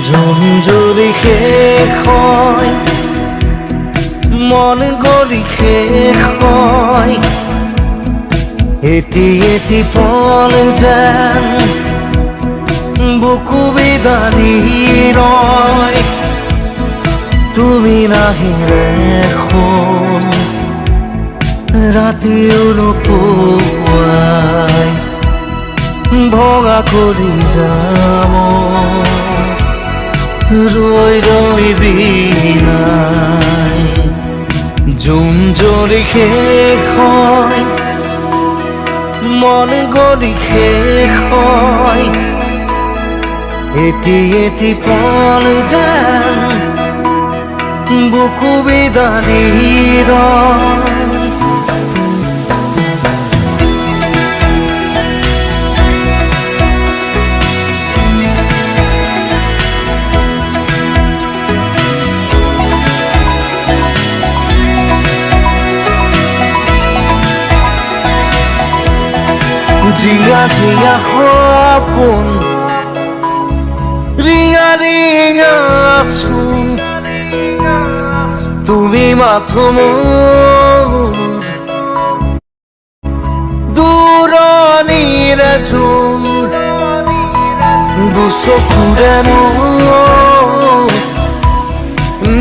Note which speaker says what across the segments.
Speaker 1: Zone যদি শেষ হয়, মন গলি শেষ হয়, এটি এটি পল যেন বুকু বিদাৰি ৰয়। তুমি নাহিলে এখন ৰাতিও নোপোৱাই ভঙা কৰি যাম ৰৈ ৰৈ বিনাই। জোন যদি শেষ হয়, মন গলি শেষ হয়, এটি এটি পল যেন বুকু বিদাৰি ৰয়। জিয়া জিয়া সপোন ৰিঙা ৰিঙা চোন, তুমি মাথো মোৰ দূৰণিৰে জোন। দুচকুৰে মোৰ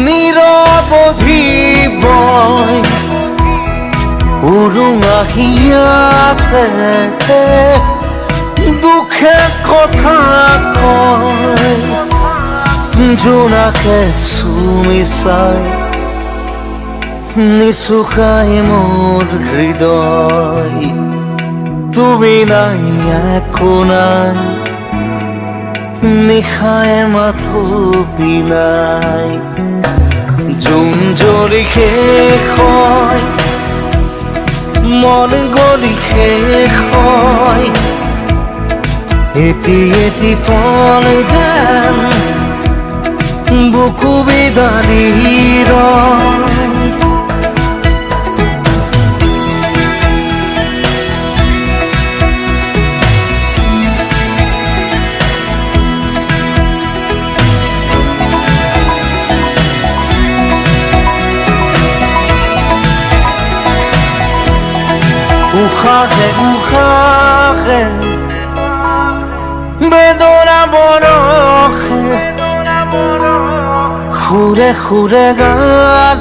Speaker 1: নিৰৱধি বয়, উৰুঙা হিয়াতে দুখে কথা কয়। জোনাকে চুমি চাই নিচুকাই মোৰ হৃদয়। তুমি নাই একো নাই, নিশায় মাথো বিনাই। জোন যদি শেষ হয়, মন গলি শেষ হয়, এটি এটি পল যেন বুকু বিদাৰি ৰয়। উশাহে উশাহে বেদনা বৰষে, সুৰে সুৰে গালে